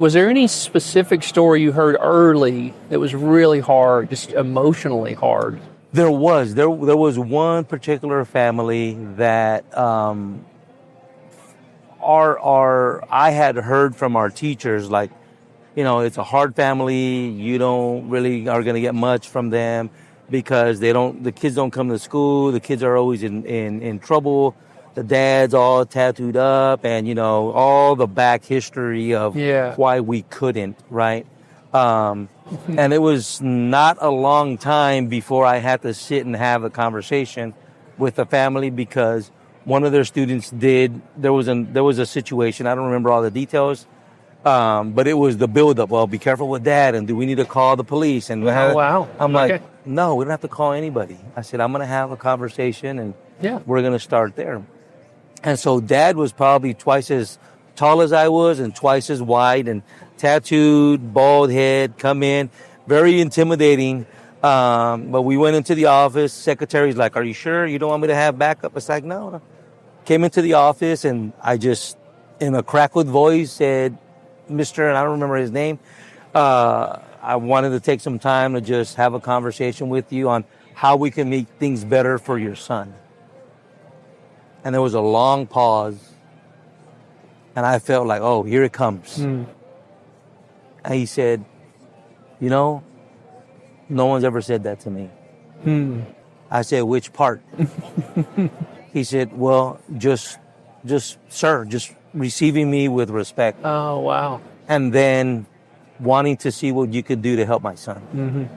Was there any specific story you heard early that was really hard, just emotionally hard? There was one particular family that I had heard from our teachers, like, it's a hard family. You don't really are going to get much from them because the kids don't come to school. The kids are always in trouble. The dad's all tattooed up, and all the back history of why we couldn't, right? And it was not a long time before I had to sit and have a conversation with the family because one of their students there was a situation. I don't remember all the details, but it was the buildup. Well, be careful with that, and do we need to call the police? And I'm like, no, we don't have to call anybody. I said, I'm going to have a conversation, and we're going to start there. And so Dad was probably twice as tall as I was and twice as wide and tattooed, bald head, come in, very intimidating. But we went into the office. Secretary's like, are you sure you don't want me to have backup? It's like, no. Came into the office and I just, in a crackled voice, said, Mr., and I don't remember his name, I wanted to take some time to just have a conversation with you on how we can make things better for your son. And there was a long pause. And I felt like, oh, here it comes. And he said, no one's ever said that to me. I said, which part? He said, well, just receiving me with respect. Oh, wow. And then wanting to see what you could do to help my son.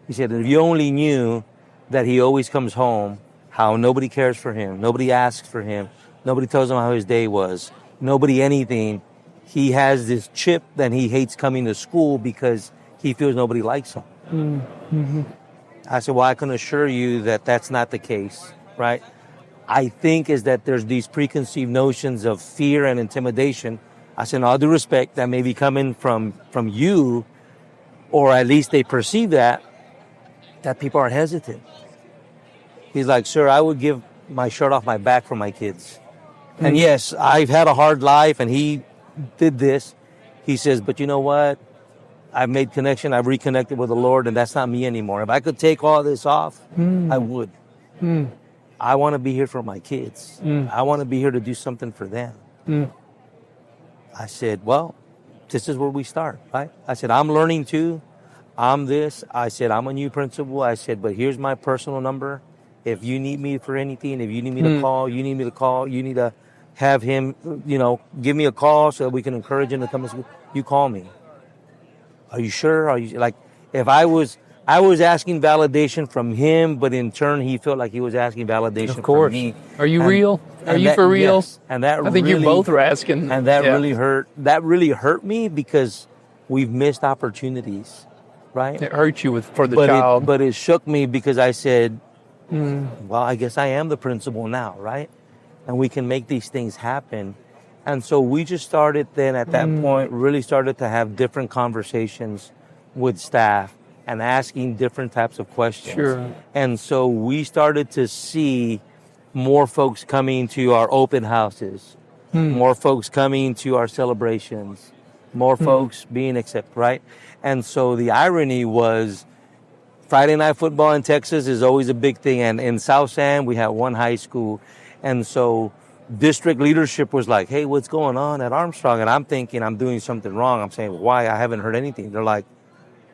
He said, if you only knew that he always comes home, how nobody cares for him, nobody asks for him, nobody tells him how his day was, nobody anything. He has this chip that he hates coming to school because he feels nobody likes him. I said, well, I can assure you that that's not the case, right? I think is that there's these preconceived notions of fear and intimidation. I said, in all due respect, that may be coming from you, or at least they perceive that people are hesitant. He's like, sir, I would give my shirt off my back for my kids. And yes, I've had a hard life, and he did this. He says, but you know what? I've made connection. I've reconnected with the Lord, and that's not me anymore. If I could take all this off, I would. I want to be here for my kids. I want to be here to do something for them. I said, well, this is where we start, right? I said, I'm learning too. I'm this. I said, I'm a new principal. I said, but here's my personal number. If you need me for anything, if you need me to call, you need me to call, you need to have him, give me a call so that we can encourage him to come to school. You call me. Are you sure? Are you like, if I was asking validation from him, but in turn he felt like he was asking validation from me. Are you real? Are you for real? Yes. And that I think you both were asking. And that really hurt. That really hurt me because we've missed opportunities, right? It hurt you for the child. But it shook me because I said, well, I guess I am the principal now, right? And we can make these things happen. And so we just started then at that point, really started to have different conversations with staff and asking different types of questions. Sure. And so we started to see more folks coming to our open houses, more folks coming to our celebrations, more folks being accepted, right? And so the irony was Friday night football in Texas is always a big thing. And in South San, we have one high school. And so district leadership was like, hey, what's going on at Armstrong? And I'm thinking I'm doing something wrong. I'm saying, why? I haven't heard anything. They're like,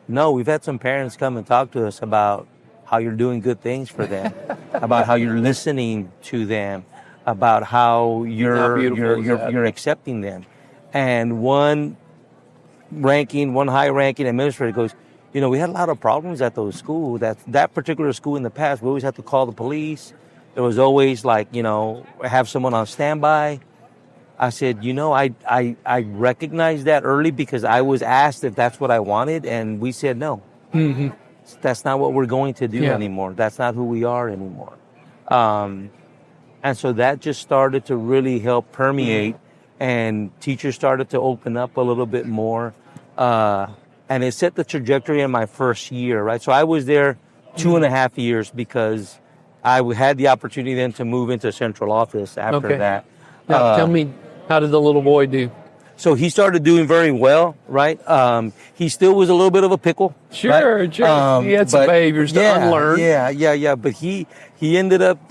no, we've had some parents come and talk to us about how you're doing good things for them, about how you're listening to them, about how you're accepting them. And one high-ranking administrator goes, we had a lot of problems at those schools. That particular school in the past, we always had to call the police. There was always have someone on standby. I said, I recognized that early because I was asked if that's what I wanted, and we said no. That's not what we're going to do anymore. That's not who we are anymore. And so that just started to really help permeate, and teachers started to open up a little bit more. And it set the trajectory in my first year, right? So I was there 2.5 years because I had the opportunity then to move into central office after that. Now, tell me, how did the little boy do? So he started doing very well, right? He still was a little bit of a pickle. Sure, right? sure. He had some behaviors to unlearn. Yeah. But he ended up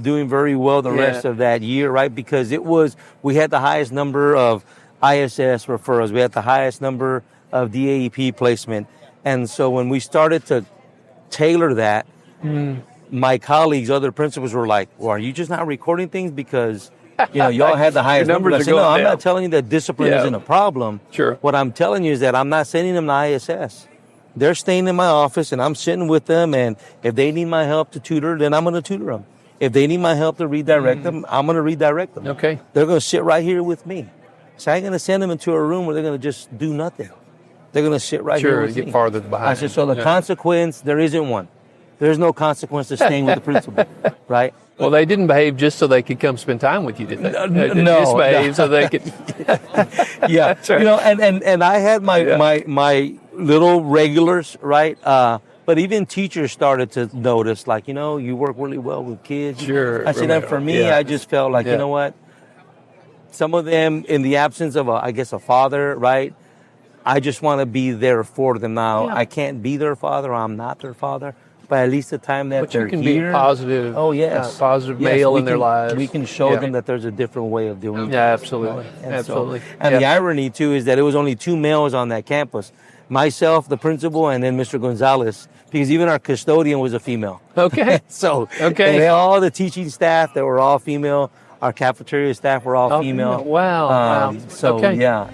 doing very well the rest of that year, right? Because we had the highest number of ISS referrals. We had the highest number of DAEP placement. And so when we started to tailor that, my colleagues, other principals were like, well, are you just not recording things because, y'all had the highest numbers? I said, no, I'm not telling you that discipline isn't a problem. Sure. What I'm telling you is that I'm not sending them to ISS. They're staying in my office and I'm sitting with them. And if they need my help to tutor, then I'm going to tutor them. If they need my help to redirect them, I'm going to redirect them. Okay. They're going to sit right here with me. So I ain't going to send them into a room where they're going to just do nothing. They're going to sit right here with me. Sure, get farther behind. I said, so the consequence, there isn't one. There's no consequence to staying with the principal, right? Well, they didn't behave just so they could come spend time with you, did they? They misbehaved so they could. Yeah, That's right. and I had my little regulars, right? But even teachers started to notice, like, you work really well with kids. Sure. I said, and for me, I just felt like, you know what? Some of them, in the absence of a father, right? I just want to be there for them now. Yeah. I can't be their father. I'm not their father. But at least the time that they're you can here, be a positive. Oh yes, positive male in their lives. We can show them that there's a different way of doing it. Yeah, absolutely, And absolutely. And the irony too is that it was only 2 males on that campus: myself, the principal, and then Mr. Gonzalez. Because even our custodian was a female. Okay. And all the teaching staff, they were all female. Our cafeteria staff were all female. Wow. So yeah.